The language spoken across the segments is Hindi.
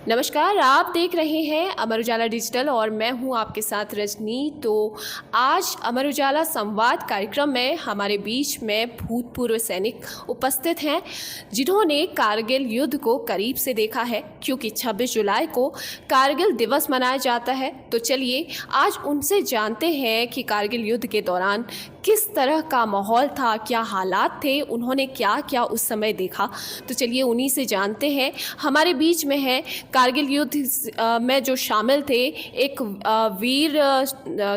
नमस्कार, आप देख रहे हैं अमर उजाला डिजिटल और मैं हूं आपके साथ रजनी। तो आज अमर उजाला संवाद कार्यक्रम में हमारे बीच में भूतपूर्व सैनिक उपस्थित हैं जिन्होंने कारगिल युद्ध को करीब से देखा है, क्योंकि 26 जुलाई को कारगिल दिवस मनाया जाता है। तो चलिए आज उनसे जानते हैं कि कारगिल युद्ध के दौरान किस तरह का माहौल था, क्या हालात थे, उन्होंने क्या क्या उस समय देखा। तो चलिए उन्हीं से जानते हैं। हमारे बीच में है कारगिल युद्ध में जो शामिल थे एक वीर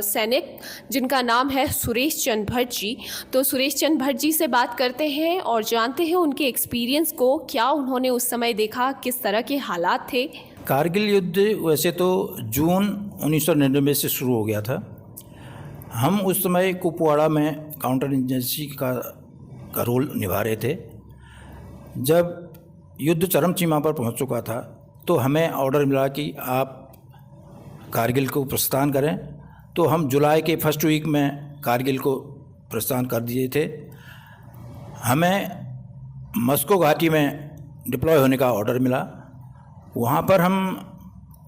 सैनिक जिनका नाम है सुरेश चंद्र भट्ट जी। तो सुरेश चंद्र भट्ट जी से बात करते हैं और जानते हैं उनके एक्सपीरियंस को, क्या उन्होंने उस समय देखा, किस तरह के हालात थे। कारगिल युद्ध वैसे तो जून 1999 से शुरू हो गया था। हम उस समय कुपवाड़ा में काउंटर इंजेंसी का रोल निभा रहे थे। जब युद्ध चरम सीमा पर पहुंच चुका था तो हमें ऑर्डर मिला कि आप कारगिल को प्रस्थान करें। तो हम जुलाई के फर्स्ट वीक में कारगिल को प्रस्थान कर दिए थे। हमें मस्को घाटी में डिप्लॉय होने का ऑर्डर मिला। वहाँ पर हम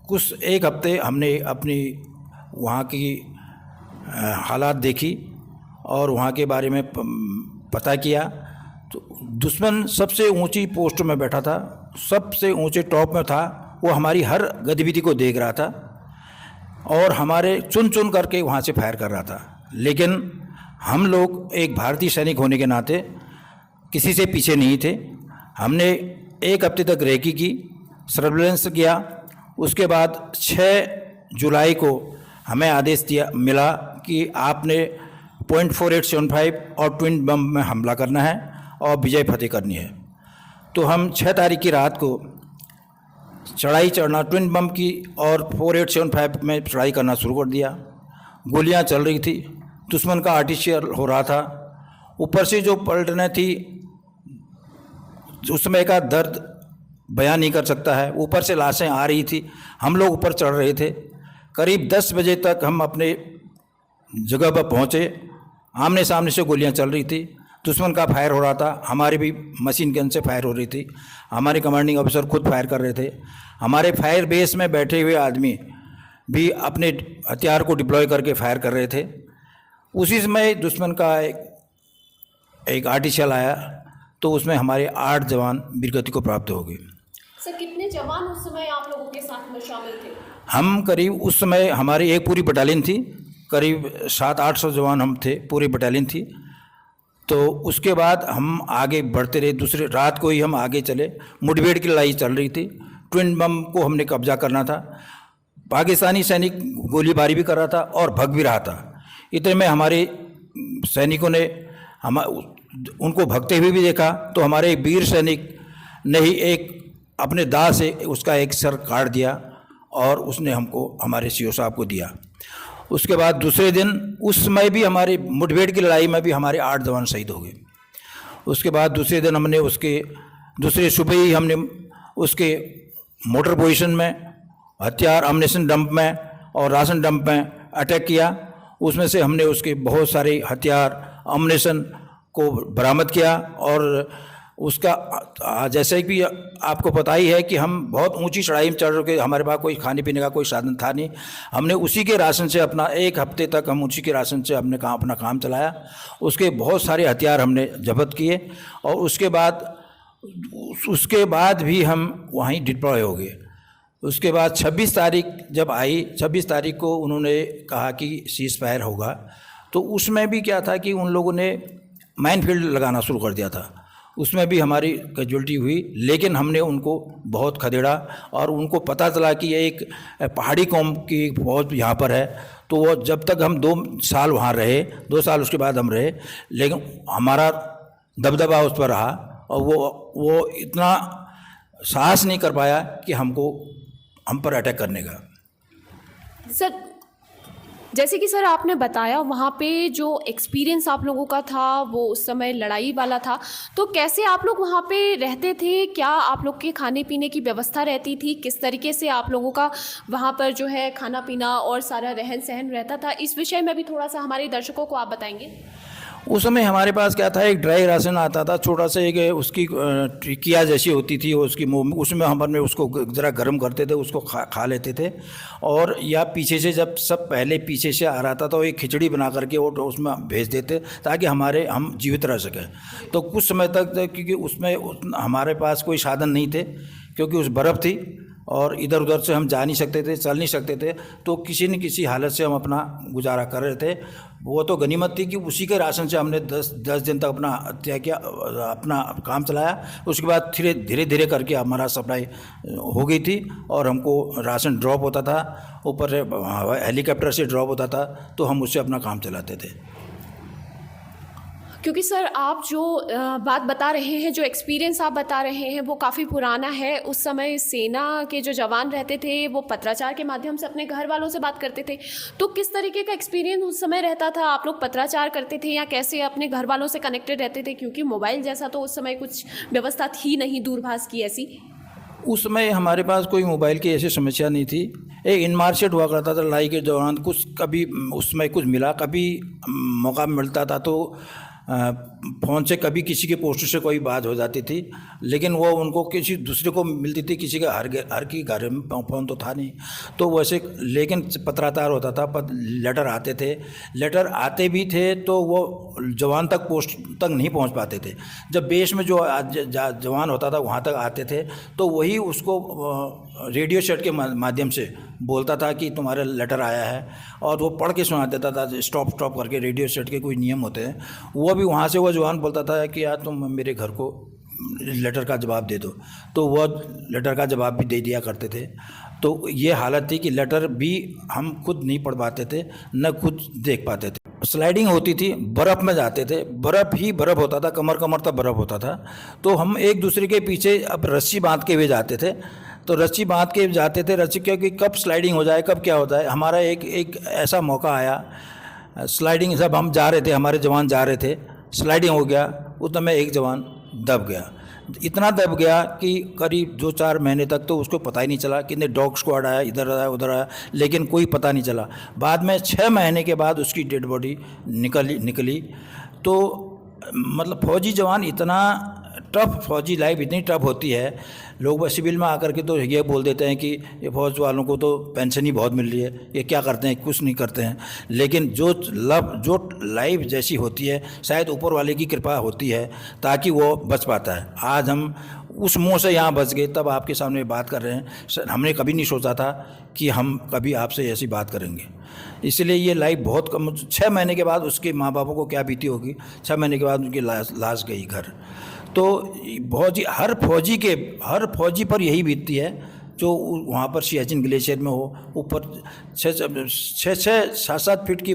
कुछ एक हफ्ते हमने अपनी वहाँ की हालात देखी और वहाँ के बारे में पता किया। तो दुश्मन सबसे ऊंची पोस्ट में बैठा था, सबसे ऊंचे टॉप में था। वो हमारी हर गतिविधि को देख रहा था और हमारे चुन चुन करके वहाँ से फायर कर रहा था। लेकिन हम लोग एक भारतीय सैनिक होने के नाते किसी से पीछे नहीं थे। हमने एक हफ्ते तक रेकी की, सर्विलेंस किया। उसके बाद 6 जुलाई को हमें आदेश मिला कि आपने .4875 और ट्विन बम में हमला करना है और विजय फतेह करनी है। तो हम 6 तारीख की रात को चढ़ाई चढ़ना ट्विन बम की और 4875 में चढ़ाई करना शुरू कर दिया। गोलियां चल रही थी, दुश्मन का आर्टिलरी हो रहा था। ऊपर से जो पलटने थी, उस समय का दर्द बयान नहीं कर सकता है। ऊपर से लाशें आ रही थी, हम लोग ऊपर चढ़ रहे थे। करीब 10 बजे तक हम अपने जगह पर पहुँचे। आमने सामने से गोलियां चल रही थी, दुश्मन का फायर हो रहा था, हमारी भी मशीन गन से फायर हो रही थी। हमारे कमांडिंग ऑफिसर खुद फायर कर रहे थे। हमारे फायर बेस में बैठे हुए आदमी भी अपने हथियार को डिप्लॉय करके फायर कर रहे थे। उसी समय दुश्मन का एक आर्टिलरी आया तो उसमें हमारे 8 जवान वीरगति को प्राप्त हो गए। सर, कितने जवान उस समय आप लोगों के साथ में शामिल थे? हम करीब उस समय हमारी एक पूरी बटालियन थी, करीब 700-800 जवान हम थे, पूरी बटालियन थी। तो उसके बाद हम आगे बढ़ते रहे। दूसरे रात को ही हम आगे चले। मुठभेड़ की लड़ाई चल रही थी, ट्विन बम को हमने कब्जा करना था। पाकिस्तानी सैनिक गोलीबारी भी कर रहा था और भग भी रहा था। इतने में हमारे सैनिकों ने उनको भगते हुए भी देखा तो हमारे वीर सैनिक ने ही एक अपने दाव से उसका एक सर काट दिया और उसने हमको हमारे सीओ साहब को दिया। उसके बाद दूसरे दिन उस समय भी हमारी मुठभेड़ की लड़ाई में भी हमारे 8 जवान शहीद हो गए। उसके बाद दूसरे दिन हमने उसके दूसरे सुबह ही हमने उसके मोटर पोजीशन में, हथियार अम्युनिशन डंप में और राशन डंप में अटैक किया। उसमें से हमने उसके बहुत सारे हथियार अम्युनिशन को बरामद किया। और उसका जैसे कि आपको पता ही है कि हम बहुत ऊंची चढ़ाई में चढ़ रहे, हमारे पास कोई खाने पीने का कोई साधन था नहीं। हमने उसी के राशन से अपना एक हफ्ते तक हम उसी के राशन से हमने अपना काम चलाया। उसके बहुत सारे हथियार हमने जब्त किए और उसके बाद भी हम वहीं डिप्लॉय हो गए। उसके बाद 26 तारीख जब आई, 26 तारीख को उन्होंने कहा कि सीज फायर होगा। तो उसमें भी क्या था कि उन लोगों ने माइनफील्ड लगाना शुरू कर दिया था। उसमें भी हमारी कैजुअल्टी हुई, लेकिन हमने उनको बहुत खदेड़ा और उनको पता चला कि ये एक पहाड़ी कौम की फौज यहाँ पर है। तो वो जब तक हम 2 साल वहाँ रहे, 2 साल उसके बाद हम रहे, लेकिन हमारा दबदबा उस पर रहा और वो इतना साहस नहीं कर पाया कि हम पर अटैक करने का। सर, जैसे कि सर आपने बताया वहाँ पे जो एक्सपीरियंस आप लोगों का था वो उस समय लड़ाई वाला था, तो कैसे आप लोग वहाँ पे रहते थे? क्या आप लोग के खाने पीने की व्यवस्था रहती थी? किस तरीके से आप लोगों का वहाँ पर जो है खाना पीना और सारा रहन सहन रहता था? इस विषय में भी थोड़ा सा हमारे दर्शकों को आप बताएंगे। उस समय हमारे पास क्या था, एक ड्राई राशन आता था छोटा सा, एक उसकी टिकिया जैसी होती थी उसकी मुंह, उसमें हम उसको ज़रा गर्म करते थे, उसको खा लेते थे। और या पीछे से जब सब पहले पीछे से आ रहा था तो एक खिचड़ी बना करके वो उसमें भेज देते ताकि हम जीवित रह सकें। तो कुछ समय तक क्योंकि उसमें हमारे पास कोई साधन नहीं थे, क्योंकि उस बर्फ़ थी और इधर उधर से हम जा नहीं सकते थे, चल नहीं सकते थे, तो किसी न किसी हालत से हम अपना गुजारा कर रहे थे। वो तो गनीमत थी कि उसी के राशन से हमने 10 दिन तक अपना क्या किया, अपना काम चलाया। उसके बाद धीरे धीरे करके हमारा सप्लाई हो गई थी और हमको राशन ड्रॉप होता था, ऊपर हेलीकॉप्टर से ड्रॉप होता था, तो हम उससे अपना काम चलाते थे। क्योंकि सर आप जो बात बता रहे हैं, जो एक्सपीरियंस आप बता रहे हैं वो काफ़ी पुराना है। उस समय सेना के जो जवान रहते थे वो पत्राचार के माध्यम से अपने घर वालों से बात करते थे, तो किस तरीके का एक्सपीरियंस उस समय रहता था? आप लोग पत्राचार करते थे या कैसे अपने घर वालों से कनेक्टेड रहते थे? क्योंकि मोबाइल जैसा तो उस समय कुछ व्यवस्था थी नहीं, दूरभाष की ऐसी। उस समय हमारे पास कोई मोबाइल की ऐसी समस्या नहीं थी। एक इनमार्शेट हुआ करता था लड़ाई के दौरान, कुछ कभी उसमें कुछ मिला, कभी मौका मिलता था तो फ़ोन से कभी किसी के पोस्टर से कोई बात हो जाती थी, लेकिन वो उनको किसी दूसरे को मिलती थी, किसी का हर की घर में फ़ोन तो था नहीं, तो वैसे लेकिन पत्राचार होता था, लेटर आते थे। लेटर आते भी थे तो वो जवान तक पोस्ट तक नहीं पहुंच पाते थे। जब बेस में जो जवान होता था वहाँ तक आते थे तो वही उसको रेडियो सेट के माध्यम से बोलता था कि तुम्हारा लेटर आया है, और वो पढ़ के सुना देता था स्टॉप करके। रेडियो सेट के कोई नियम होते हैं, वो भी वहाँ से वो जवान बोलता था कि यार तुम मेरे घर को लेटर का जवाब दे दो, तो वो लेटर का जवाब भी दे दिया करते थे। तो ये हालत थी कि लेटर भी हम खुद नहीं पढ़ पाते थे, न खुद देख पाते थे। स्लाइडिंग होती थी, बर्फ़ में जाते थे, बर्फ़ ही बर्फ़ होता था, कमर तक बर्फ़ होता था। तो हम एक दूसरे के पीछे अब रस्सी बांध के हुए जाते थे, तो रस्सी बांध के जाते थे, रस्सी क्योंकि कब स्लाइडिंग हो जाए, कब क्या होता है। हमारा एक ऐसा मौका आया, स्लाइडिंग सब हम जा रहे थे, हमारे जवान जा रहे थे, स्लाइडिंग हो गया, उस समय एक जवान दब गया। इतना दब गया कि करीब 2-4 महीने तक तो उसको पता ही नहीं चला, कितने डॉग स्क्वाड आया, इधर आया उधर आया, लेकिन कोई पता नहीं चला। बाद में 6 महीने के बाद उसकी डेड बॉडी निकली। तो मतलब फौजी जवान इतना टफ, फौजी लाइफ इतनी टफ होती है। लोग बस सिविल में आकर के तो ये बोल देते हैं कि ये फौज वालों को तो पेंशन ही बहुत मिल रही है, ये क्या करते हैं, कुछ नहीं करते हैं। लेकिन जो लाइफ जैसी होती है, शायद ऊपर वाले की कृपा होती है ताकि वो बच पाता है। आज हम उस मुंह से यहाँ बच गए, तब आपके सामने बात कर रहे हैं। हमने कभी नहीं सोचा था कि हम कभी आपसे ऐसी बात करेंगे। इसलिए ये लाइफ बहुत कम। 6 महीने के बाद उसके माँ बापों को क्या बीती होगी, 6 महीने के बाद उनकी लाश गई घर। तो बहुत ही हर फौजी पर यही बीतती है जो वहाँ पर सियाचिन ग्लेशियर में हो, ऊपर 6-7 फीट की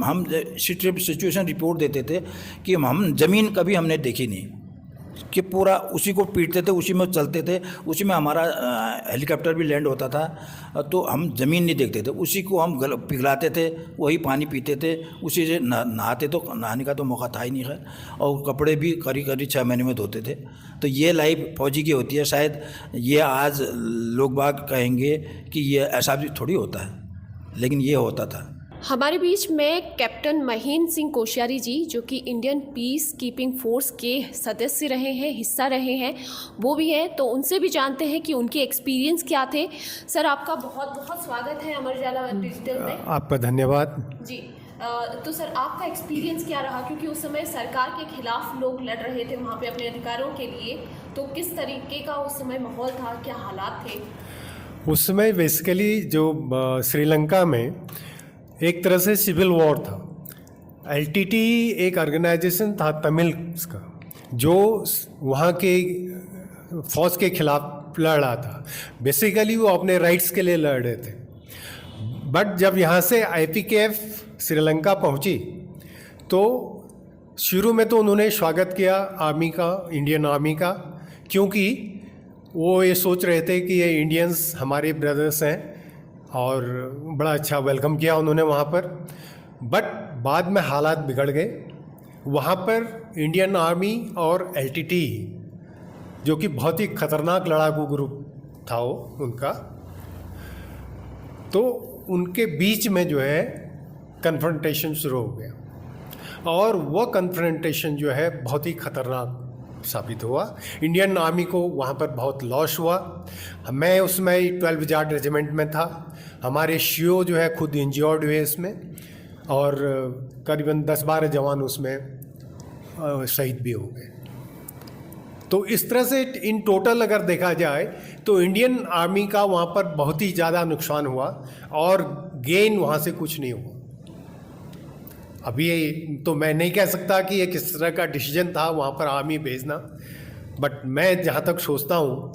हम सिचुएशन रिपोर्ट देते थे कि हम ज़मीन कभी हमने देखी नहीं, कि पूरा उसी को पीटते थे, उसी में चलते थे, उसी में हमारा हेलीकॉप्टर भी लैंड होता था, तो हम ज़मीन नहीं देखते थे, उसी को हम पिघलाते थे, वही पानी पीते थे, उसी से नहाते, तो नहाने का तो मौका था ही नहीं खैर, और कपड़े भी करीब 6 महीने में धोते थे। तो ये लाइफ फौजी की होती है। शायद ये आज लोग बाग कहेंगे कि ये ऐसा भी थोड़ी होता है, लेकिन ये होता था। हमारे बीच में कैप्टन महेंद्र सिंह कोश्यारी जी, जो कि इंडियन पीस कीपिंग फोर्स के सदस्य रहे हैं, हिस्सा रहे हैं, वो भी हैं, तो उनसे भी जानते हैं कि उनके एक्सपीरियंस क्या थे। सर आपका बहुत बहुत स्वागत है अमर उजाला डिजिटल में। आपका धन्यवाद जी। तो सर आपका एक्सपीरियंस क्या रहा, क्योंकि उस समय सरकार के खिलाफ लोग लड़ रहे थे वहाँ पे अपने अधिकारों के लिए, तो किस तरीके का उस समय माहौल था, क्या हालात थे? उस समय बेसिकली जो श्रीलंका में एक तरह से सिविल वॉर था। LTT एक ऑर्गेनाइजेशन था तमिल का, जो वहाँ के फौज के खिलाफ लड़ रहा था। बेसिकली वो अपने राइट्स के लिए लड़ रहे थे। बट जब यहाँ से IPKF श्रीलंका पहुँची तो शुरू में तो उन्होंने स्वागत किया आर्मी का, इंडियन आर्मी का, क्योंकि वो ये सोच रहे थे कि ये इंडियंस हमारे ब्रदर्स हैं, और बड़ा अच्छा वेलकम किया उन्होंने वहाँ पर। बट बाद में हालात बिगड़ गए। वहाँ पर इंडियन आर्मी और LTT, जो कि बहुत ही खतरनाक लड़ाकू ग्रुप था वो उनका, तो उनके बीच में जो है कन्फ्रंटेशन शुरू हो गया। और वह कन्फ्रंटेशन जो है बहुत ही खतरनाक साबित हुआ। इंडियन आर्मी को वहाँ पर बहुत लॉस हुआ। मैं उसमें 12 जाट रेजिमेंट में था। हमारे CO जो है खुद इंजर्ड हुए इसमें, और करीबन 10-12 जवान उसमें शहीद भी हो गए। तो इस तरह से इन टोटल अगर देखा जाए तो इंडियन आर्मी का वहाँ पर बहुत ही ज़्यादा नुकसान हुआ और गेन वहाँ से कुछ नहीं हुआ। अभी तो मैं नहीं कह सकता कि ये किस तरह का डिसीजन था वहाँ पर आर्मी भेजना, बट मैं जहाँ तक सोचता हूँ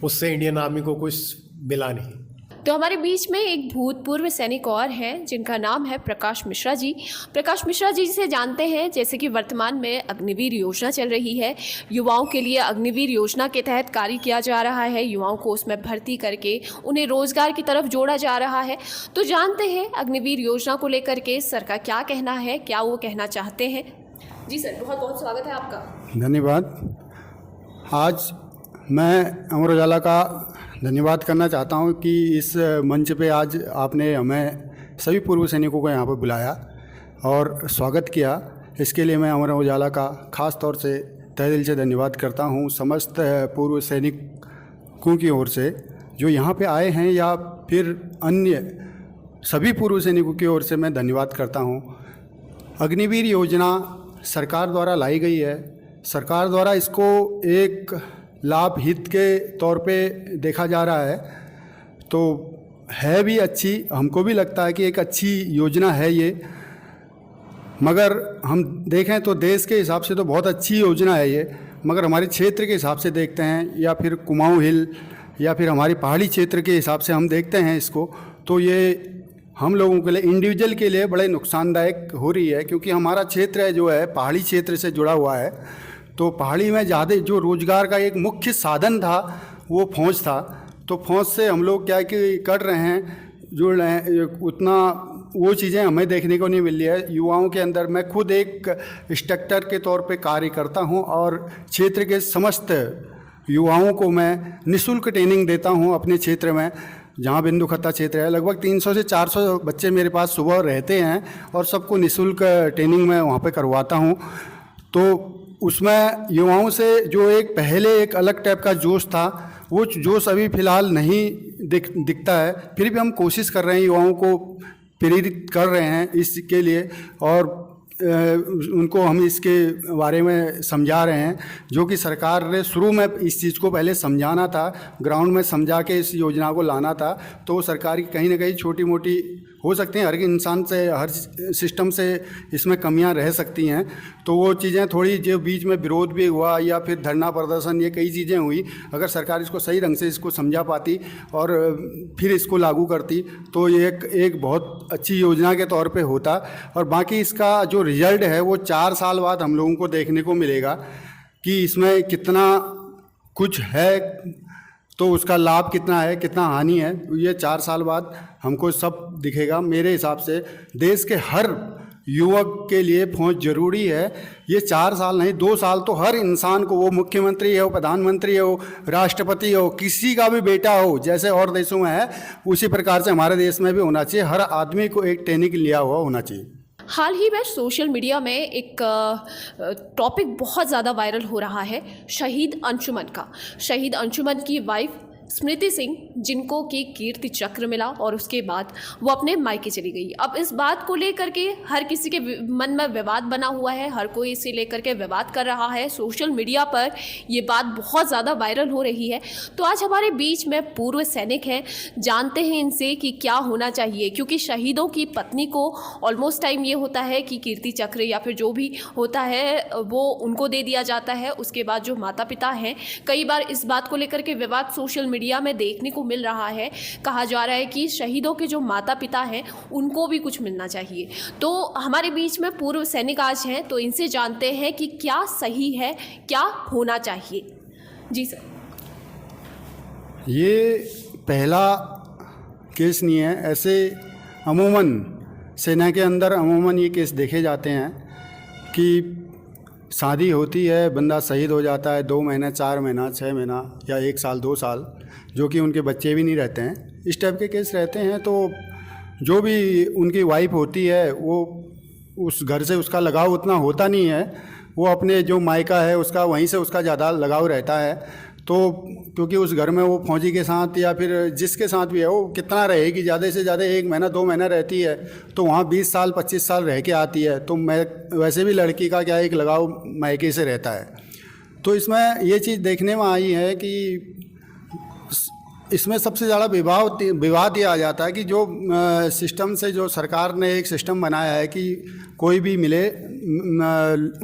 उससे इंडियन आर्मी को कुछ मिला नहीं। तो हमारे बीच में एक भूतपूर्व सैनिक और हैं जिनका नाम है प्रकाश मिश्रा जी। प्रकाश मिश्रा जी से जानते हैं, जैसे कि वर्तमान में अग्निवीर योजना चल रही है, युवाओं के लिए अग्निवीर योजना के तहत कार्य किया जा रहा है, युवाओं को उसमें भर्ती करके उन्हें रोजगार की तरफ जोड़ा जा रहा है। तो जानते हैं अग्निवीर योजना को लेकर के सर का क्या कहना है, क्या वो कहना चाहते हैं। जी सर, बहुत बहुत स्वागत है आपका। धन्यवाद। आज मैं अमर उजाला का धन्यवाद करना चाहता हूं कि इस मंच पे आज आपने हमें सभी पूर्व सैनिकों को यहाँ पर बुलाया और स्वागत किया। इसके लिए मैं अमर उजाला का ख़ास तौर से तहे दिल से धन्यवाद करता हूं। समस्त पूर्व सैनिकों की ओर से जो यहाँ पे आए हैं या फिर अन्य सभी पूर्व सैनिकों की ओर से मैं धन्यवाद करता हूं। अग्निवीर योजना सरकार द्वारा लाई गई है। सरकार द्वारा इसको एक लाभ हित के तौर पे देखा जा रहा है, तो है भी अच्छी, हमको भी लगता है कि एक अच्छी योजना है ये। मगर हम देखें तो देश के हिसाब से तो बहुत अच्छी योजना है ये, मगर हमारे क्षेत्र के हिसाब से देखते हैं या फिर कुमाऊं हिल या फिर हमारी पहाड़ी क्षेत्र के हिसाब से हम देखते हैं इसको, तो ये हम लोगों के लिए, इंडिविजुअल के लिए बड़े नुकसानदायक हो रही है। क्योंकि हमारा क्षेत्र है जो है पहाड़ी क्षेत्र से जुड़ा हुआ है, तो पहाड़ी में ज़्यादा जो रोज़गार का एक मुख्य साधन था वो फौज था। तो फौज से हम लोग क्या कि कर रहे हैं, जुड़ रहे हैं, उतना वो चीज़ें हमें देखने को नहीं मिल रही है युवाओं के अंदर। मैं खुद एक इंस्ट्रक्टर के तौर पे कार्य करता हूं और क्षेत्र के समस्त युवाओं को मैं निःशुल्क ट्रेनिंग देता हूं अपने क्षेत्र में, जहां बिंदु खत्ता क्षेत्र है। लगभग 300 से 400 बच्चे मेरे पास सुबह रहते हैं और सबको निःशुल्क ट्रेनिंग मैं वहाँ पे करवाता हूँ। तो उसमें युवाओं से जो एक पहले एक अलग टाइप का जोश था, वो जोश अभी फ़िलहाल नहीं दिखता है। फिर भी हम कोशिश कर रहे हैं, युवाओं को प्रेरित कर रहे हैं इसके लिए, और उनको हम इसके बारे में समझा रहे हैं, जो कि सरकार ने शुरू में इस चीज़ को पहले समझाना था, ग्राउंड में समझा के इस योजना को लाना था। तो सरकार की कहीं ना कहीं छोटी मोटी हो सकती हैं, हर इंसान से, हर सिस्टम से इसमें कमियां रह सकती हैं। तो वो चीज़ें थोड़ी, जो बीच में विरोध भी हुआ या फिर धरना प्रदर्शन, ये कई चीज़ें हुई, अगर सरकार इसको सही ढंग से इसको समझा पाती और फिर इसको लागू करती तो ये एक बहुत अच्छी योजना के तौर पे होता। और बाकी इसका जो रिजल्ट है वो 4 साल बाद हम लोगों को देखने को मिलेगा कि इसमें कितना कुछ है, तो उसका लाभ कितना है, कितना हानि है, ये 4 साल बाद हमको सब दिखेगा। मेरे हिसाब से देश के हर युवक के लिए फौज ज़रूरी है। ये 4 साल नहीं, 2 साल तो हर इंसान को, वो मुख्यमंत्री हो, प्रधानमंत्री हो, राष्ट्रपति हो, किसी का भी बेटा हो, जैसे और देशों में है उसी प्रकार से हमारे देश में भी होना चाहिए। हर आदमी को एक ट्रेनिंग लिया हुआ होना चाहिए। हाल ही में सोशल मीडिया में एक टॉपिक बहुत ज़्यादा वायरल हो रहा है, शहीद अंशुमन का। शहीद अंशुमन की वाइफ स्मृति सिंह, जिनको कि कीर्ति चक्र मिला और उसके बाद वो अपने मायके चली गई। अब इस बात को लेकर के हर किसी के मन में विवाद बना हुआ है, हर कोई इसे लेकर के विवाद कर रहा है। सोशल मीडिया पर ये बात बहुत ज़्यादा वायरल हो रही है। तो आज हमारे बीच में पूर्व सैनिक हैं, जानते हैं इनसे कि क्या होना चाहिए, क्योंकि शहीदों की पत्नी को ऑलमोस्ट टाइम ये होता है कि कीर्ति चक्र या फिर जो भी होता है वो उनको दे दिया जाता है। उसके बाद जो माता पिता हैं, कई बार इस बात को लेकर के विवाद सोशल मीडिया में देखने को मिल रहा है। कहा जा रहा है कि शहीदों के जो माता पिता हैं उनको भी कुछ मिलना चाहिए। तो हमारे बीच में पूर्व सैनिक आज हैं, तो इनसे जानते हैं कि क्या सही है, क्या होना चाहिए। जी सर। ये पहला केस नहीं है, ऐसे अमूमन सेना के अंदर अमूमन ये केस देखे जाते हैं कि शादी होती है, बंदा शहीद हो जाता है, 2 महीना, 4 महीना, 6 महीना या 1 साल, 2 साल, जो कि उनके बच्चे भी नहीं रहते हैं, इस टाइप के केस रहते हैं। तो जो भी उनकी वाइफ होती है वो उस घर से उसका लगाव उतना होता नहीं है, वो अपने जो मायका है उसका वहीं से उसका ज़्यादा लगाव रहता है। तो क्योंकि उस घर में वो फौजी के साथ या फिर जिसके साथ भी है वो कितना रहेगी, ज़्यादा से ज़्यादा 1 महीना 2 महीना रहती है, तो वहाँ 20 साल 25 साल रह के आती है। तो मैं वैसे भी लड़की का क्या एक लगाव मायके से रहता है। तो इसमें ये चीज़ देखने में आई है कि इसमें सबसे ज़्यादा विवाद ये आ जाता है कि जो सिस्टम से जो सरकार ने एक सिस्टम बनाया है कि कोई भी मिले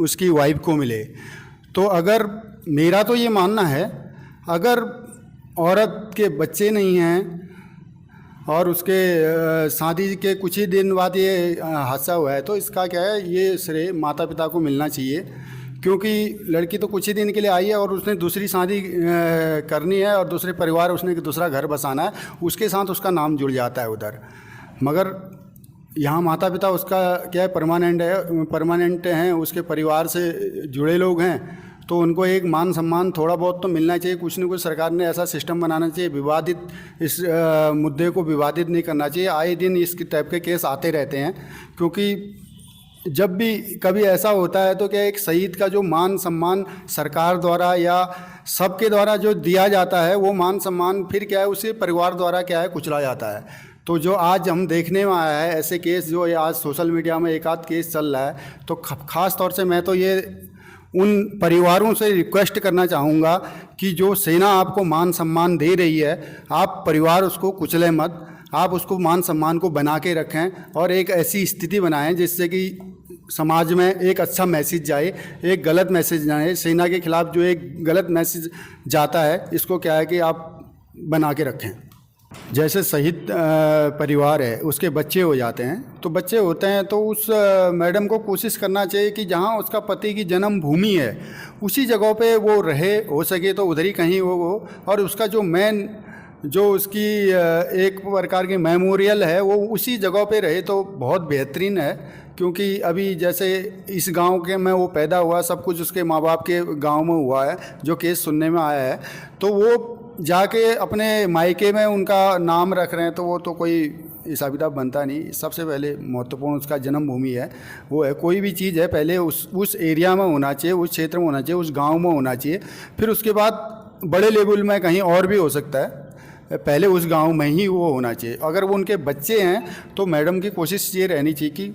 उसकी वाइफ को मिले। तो अगर मेरा तो ये मानना है, अगर औरत के बच्चे नहीं हैं और उसके शादी के कुछ ही दिन बाद ये हादसा हुआ है, तो इसका क्या है, ये श्रेय माता पिता को मिलना चाहिए। क्योंकि लड़की तो कुछ ही दिन के लिए आई है और उसने दूसरी शादी करनी है और दूसरे परिवार, उसने दूसरा घर बसाना है, उसके साथ उसका नाम जुड़ जाता है उधर। मगर यहाँ माता पिता उसका क्या है, परमानेंट हैं, उसके परिवार से जुड़े लोग हैं, तो उनको एक मान सम्मान थोड़ा बहुत तो मिलना चाहिए। कुछ न कुछ सरकार ने ऐसा सिस्टम बनाना चाहिए, विवादित इस मुद्दे को विवादित नहीं करना चाहिए। आए दिन इस टाइप के केस आते रहते हैं, क्योंकि जब भी कभी ऐसा होता है तो क्या एक शहीद का जो मान सम्मान सरकार द्वारा या सबके द्वारा जो दिया जाता है, वो मान सम्मान फिर क्या है उसे परिवार द्वारा क्या है कुचला जाता है। तो जो आज हम देखने में आया है ऐसे केस, जो आज सोशल मीडिया में एक आध केस चल रहा है, तो ख़ास तौर से मैं तो ये उन परिवारों से रिक्वेस्ट करना चाहूँगा कि जो सेना आपको मान सम्मान दे रही है, आप परिवार उसको कुचले मत, आप उसको मान सम्मान को बना के रखें और एक ऐसी स्थिति बनाएं जिससे कि समाज में एक अच्छा मैसेज जाए, एक गलत मैसेज जाए। सेना के खिलाफ जो एक गलत मैसेज जाता है, इसको क्या है कि आप बना के रखें। जैसे शहीद परिवार है, उसके बच्चे हो जाते हैं, तो बच्चे होते हैं तो उस मैडम को कोशिश करना चाहिए कि जहाँ उसका पति की जन्मभूमि है उसी जगह पे वो रहे, हो सके तो उधर ही कहीं वो और उसका जो मेन जो उसकी एक प्रकार की मेमोरियल है वो उसी जगह पे रहे तो बहुत बेहतरीन है। क्योंकि अभी जैसे इस गांव के में वो पैदा हुआ, सब कुछ उसके माँ बाप के गांव में हुआ है, जो केस सुनने में आया है, तो वो जाके अपने मायके में उनका नाम रख रहे हैं, तो वो तो कोई हिसाब किताब बनता नहीं। सबसे पहले महत्वपूर्ण उसका जन्मभूमि है, वो है। कोई भी चीज़ है पहले उस एरिया में होना चाहिए, उस क्षेत्र में होना चाहिए, उस गाँव में होना चाहिए, फिर उसके बाद बड़े लेवल में कहीं और भी हो सकता है, पहले उस गांव में ही वो होना चाहिए। अगर वो उनके बच्चे हैं तो मैडम की कोशिश ये रहनी चाहिए कि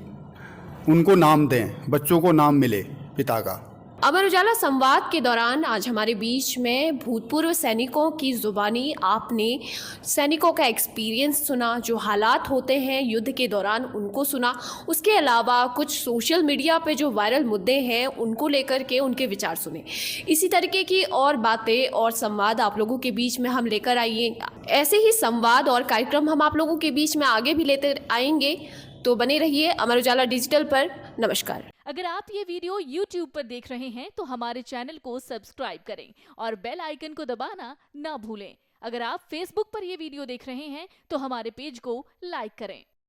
उनको नाम दें, बच्चों को नाम मिले पिता का। अमर उजाला संवाद के दौरान आज हमारे बीच में भूतपूर्व सैनिकों की ज़ुबानी आपने सैनिकों का एक्सपीरियंस सुना, जो हालात होते हैं युद्ध के दौरान उनको सुना। उसके अलावा कुछ सोशल मीडिया पे जो वायरल मुद्दे हैं उनको लेकर के उनके विचार सुने। इसी तरीके की और बातें और संवाद आप लोगों के बीच में हम लेकर आइए। ऐसे ही संवाद और कार्यक्रम हम आप लोगों के बीच में आगे भी लेते आएंगे, तो बने रहिए अमर उजाला डिजिटल पर। नमस्कार। अगर आप ये वीडियो YouTube पर देख रहे हैं तो हमारे चैनल को सब्सक्राइब करें और बेल आइकन को दबाना ना भूलें। अगर आप Facebook पर ये वीडियो देख रहे हैं तो हमारे पेज को लाइक करें।